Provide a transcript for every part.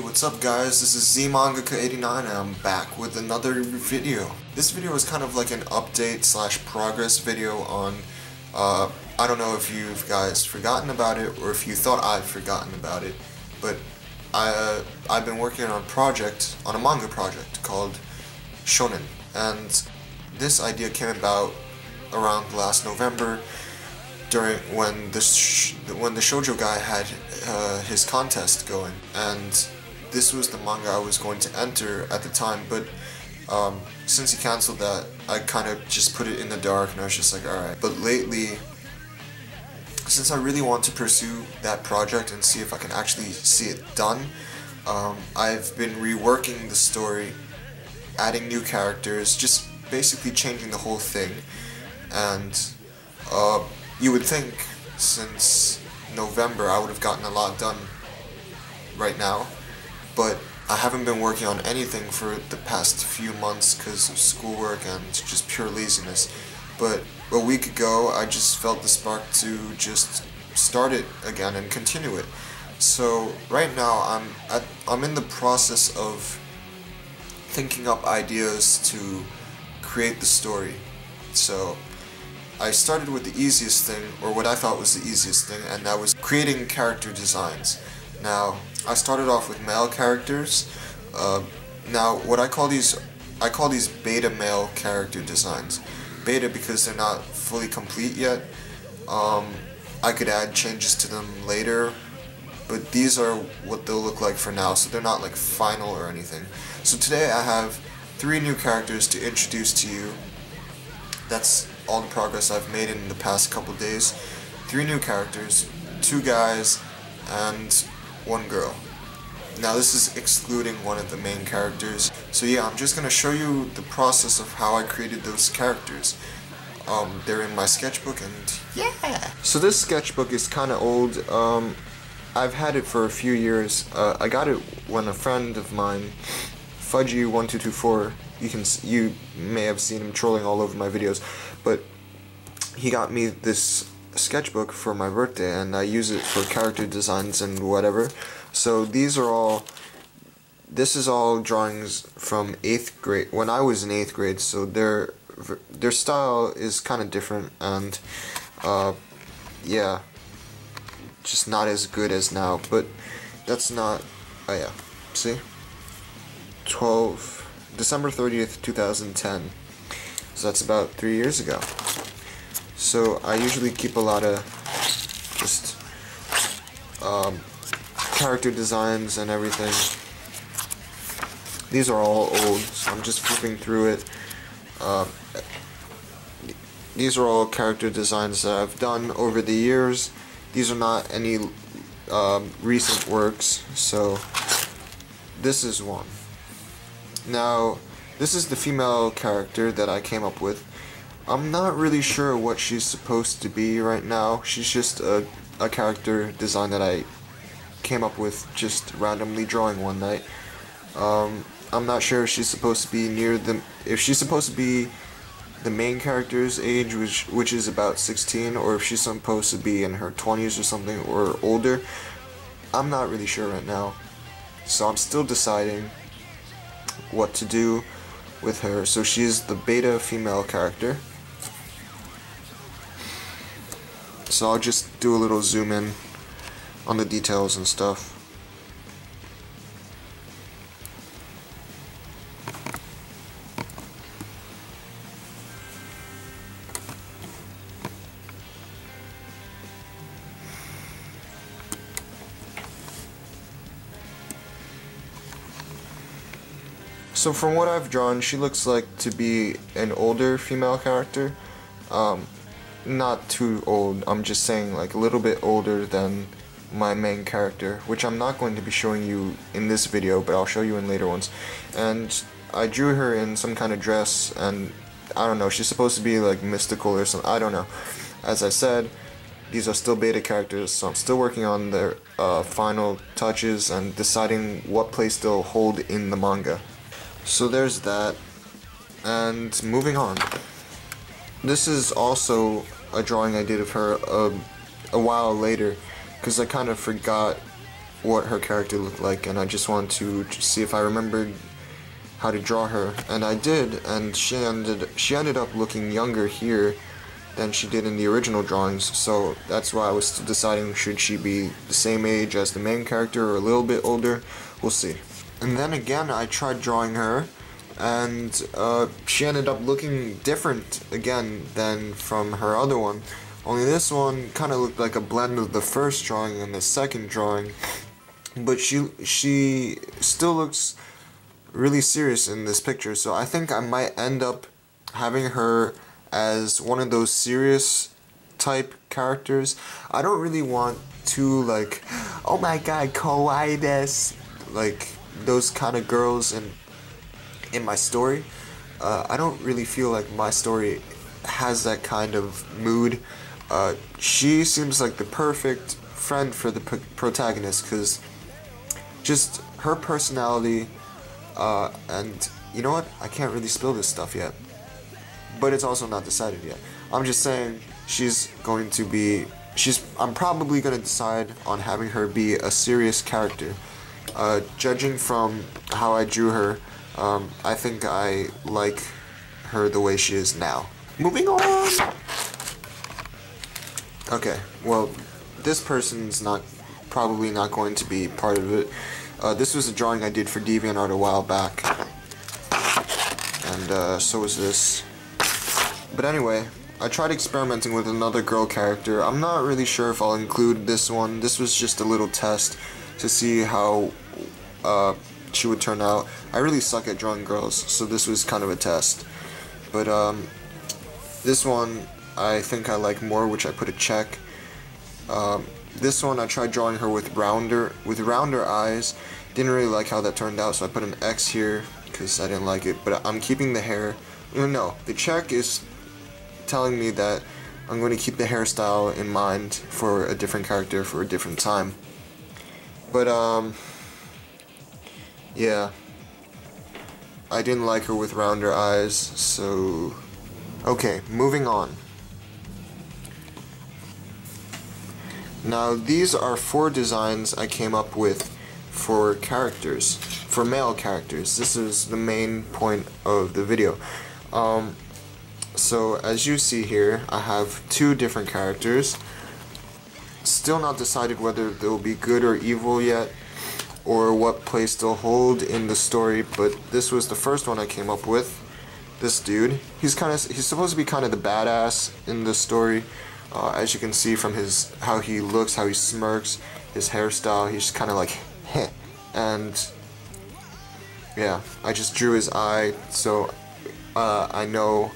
What's up guys, this is ZMangaka89 and I'm back with another video. This video is kind of like an update slash progress video on, I don't know if you've guys forgotten about it or if you thought I'd forgotten about it, but I've been working on a manga project called Shounen, and this idea came about around last November when the shoujo guy had his contest going, and this was the manga I was going to enter at the time, but since he cancelled that, I kind of just put it in the dark and I was just like, alright. But lately, since I really want to pursue that project and see if I can actually see it done, I've been reworking the story, adding new characters, just basically changing the whole thing. And you would think since November I would have gotten a lot done right now, but I haven't been working on anything for the past few months because of schoolwork and just pure laziness. But a week ago I just felt the spark to just start it again and continue it. So right now I'm in the process of thinking up ideas to create the story. So I started with the easiest thing, or what I thought was the easiest thing, and that was creating character designs. Now, I started off with male characters. Now, what I call these beta male character designs. Beta because they're not fully complete yet. I could add changes to them later, but these are what they'll look like for now, so they're not like final or anything. So today I have 3 new characters to introduce to you. That's all the progress I've made in the past couple days. 3 new characters, 2 guys, and 1 girl. Now this is excluding one of the main characters. So yeah, I'm just gonna show you the process of how I created those characters. They're in my sketchbook, and yeah! So this sketchbook is kinda old. I've had it for a few years. I got it when a friend of mine, Fudgy1224, you may have seen him trolling all over my videos, but he got me this sketchbook for my birthday, and I use it for character designs and whatever. So this is all drawings from 8th grade, when I was in 8th grade, so their style is kind of different, and yeah, just not as good as now, but that's not, oh yeah, see? December 30th, 2010. So that's about 3 years ago. So I usually keep a lot of just character designs and everything. These are all old, so I'm just flipping through it. These are all character designs that I've done over the years. These are not any recent works, so this is one. Now, this is the female character that I came up with. I'm not really sure what she's supposed to be right now. She's just a character design that I came up with just randomly drawing one night. I'm not sure if she's supposed to be if she's supposed to be the main character's age, which is about 16, or if she's supposed to be in her 20s or something, or older. I'm not really sure right now. So I'm still deciding what to do with her. So she's the beta female character. So I'll just do a little zoom in on the details and stuff. So from what I've drawn, she looks like to be an older female character. Not too old, I'm just saying like a little bit older than my main character, which I'm not going to be showing you in this video, but I'll show you in later ones. And I drew her in some kind of dress, and I don't know, she's supposed to be like mystical or something, I don't know. As I said, these are still beta characters, so I'm still working on their final touches and deciding what place they'll hold in the manga. So there's that, and moving on. This is also a drawing I did of her a while later, because I kind of forgot what her character looked like, and I just wanted to see if I remembered how to draw her, and I did, and she ended up looking younger here than she did in the original drawings, so that's why I was still deciding should she be the same age as the main character or a little bit older. We'll see. And then again, I tried drawing her, and she ended up looking different again than from her other one. Only this one kind of looked like a blend of the first drawing and the second drawing, but she still looks really serious in this picture, so I think I might end up having her as one of those serious type characters. I don't really want to, like, oh my god, kawaii desu, like those kind of girls in my story. I don't really feel like my story has that kind of mood. She seems like the perfect friend for the protagonist, because just her personality, and you know what? I can't really spill this stuff yet, but it's also not decided yet. I'm just saying I'm probably going to decide on having her be a serious character. Judging from how I drew her, I think I like her the way she is now. Moving on! Okay, well, this person's probably not going to be part of it. This was a drawing I did for DeviantArt a while back, and so was this. But anyway, I tried experimenting with another girl character. I'm not really sure if I'll include this one. This was just a little test to see how she would turn out. I really suck at drawing girls, so this was kind of a test. But this one I think I like more, which I put a check. This one I tried drawing her with rounder eyes. Didn't really like how that turned out, so I put an X here because I didn't like it. But I'm keeping the hair. No, the check is telling me that I'm going to keep the hairstyle in mind for a different character for a different time. But yeah, I didn't like her with rounder eyes, so okay, moving on. Now these are 4 designs I came up with for characters, for male characters. This is the main point of the video. So as you see here, I have 2 different characters. Still not decided whether they'll be good or evil yet, or what place they'll hold in the story, but this was the first one I came up with. This dude, he's supposed to be kind of the badass in the story. As you can see from how he looks, how he smirks, his hairstyle, he's kind of like, heh. And yeah, I just drew his eye, so I know,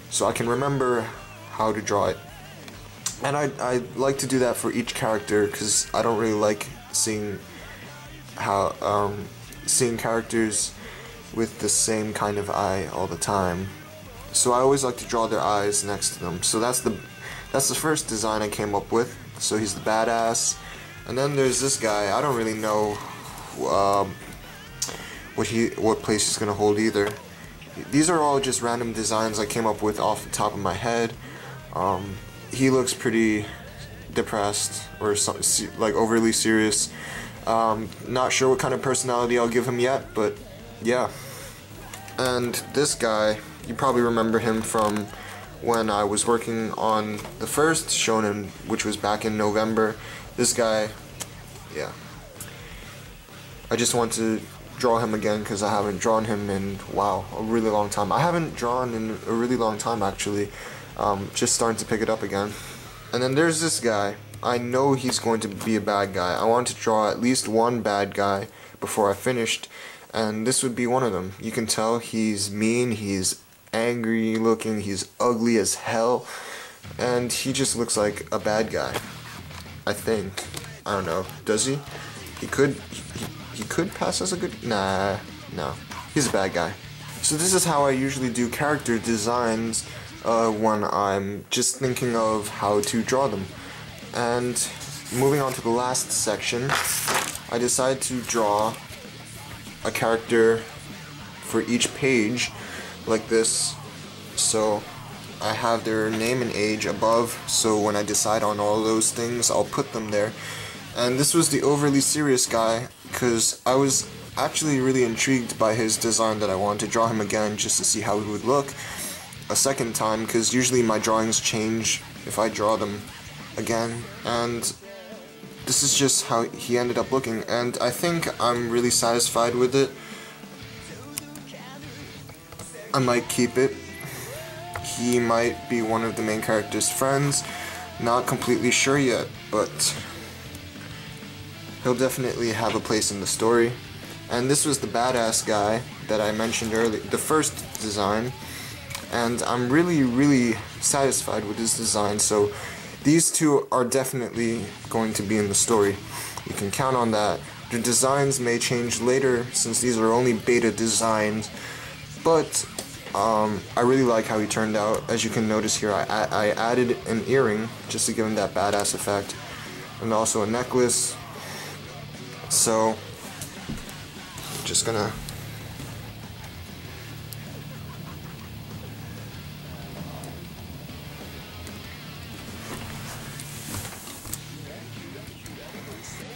so I can remember how to draw it. And I like to do that for each character, because I don't really like seeing characters with the same kind of eye all the time. So I always like to draw their eyes next to them. So that's the first design I came up with. So he's the badass. And then there's this guy. I don't really know what place he's gonna hold either. These are all just random designs I came up with off the top of my head. He looks pretty depressed or like overly serious. Not sure what kind of personality I'll give him yet, but yeah. And this guy, you probably remember him from when I was working on the first Shounen, which was back in November. This guy, yeah. I just want to draw him again because I haven't drawn him in, wow, a really long time. I haven't drawn in a really long time, actually. Just starting to pick it up again. And then there's this guy. I know he's going to be a bad guy. I wanted to draw at least one bad guy before I finished, and this would be one of them. You can tell he's mean, he's angry looking, he's ugly as hell, and he just looks like a bad guy. I think. I don't know. Does he? He could pass as a good... Nah, no. He's a bad guy. So this is how I usually do character designs when I'm just thinking of how to draw them. And moving on to the last section, I decided to draw a character for each page like this. So I have their name and age above, so when I decide on all those things, I'll put them there. And this was the overly serious guy, because I was actually really intrigued by his design that I wanted to draw him again just to see how he would look a second time, because usually my drawings change if I draw them again, and this is just how he ended up looking, and I think I'm really satisfied with it. I might keep it. He might be one of the main character's friends, not completely sure yet, but he'll definitely have a place in the story. And this was the badass guy that I mentioned earlier, the first design, and I'm really satisfied with his design, so these two are definitely going to be in the story. You can count on that. The designs may change later since these are only beta designs, but I really like how he turned out. As you can notice here, I added an earring just to give him that badass effect, and also a necklace. So I'm just gonna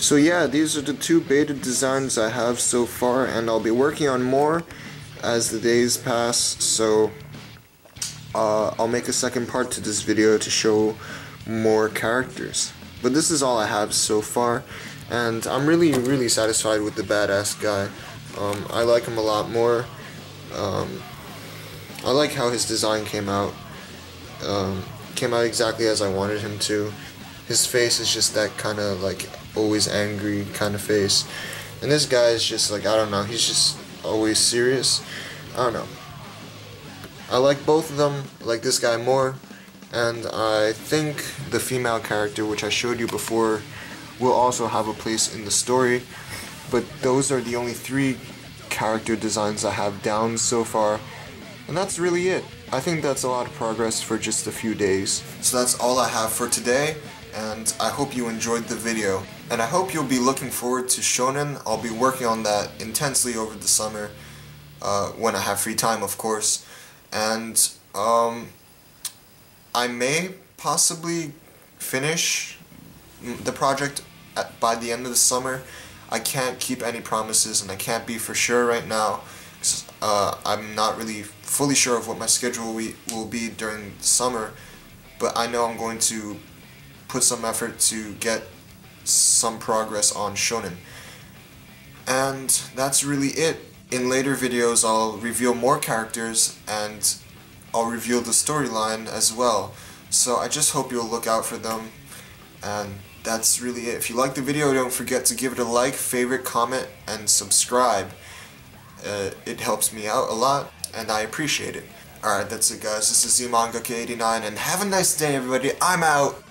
So yeah, these are the two beta designs I have so far, and I'll be working on more as the days pass, so I'll make a second part to this video to show more characters. But this is all I have so far, and I'm really satisfied with the badass guy. I like him a lot more. I like how his design came out. Came out exactly as I wanted him to. His face is just that kind of like always angry kind of face, and this guy is just like, I don't know, he's just always serious. I don't know. I like both of them. I like this guy more, and I think the female character, which I showed you before, will also have a place in the story. But those are the only three character designs I have down so far, and that's really it. I think that's a lot of progress for just a few days. So that's all I have for today, and I hope you enjoyed the video. And I hope you'll be looking forward to Shounen. I'll be working on that intensely over the summer, when I have free time, of course. And I may possibly finish the project by the end of the summer. I can't keep any promises, and I can't be for sure right now, because I'm not really fully sure of what my schedule will be during the summer, but I know I'm going to put some effort to get some progress on Shounen. And that's really it. In later videos I'll reveal more characters, and I'll reveal the storyline as well. So I just hope you'll look out for them, and that's really it. If you like the video, don't forget to give it a like, favorite, comment, and subscribe. It helps me out a lot, and I appreciate it. Alright, that's it guys. This is Manga 89, and have a nice day everybody. I'm out!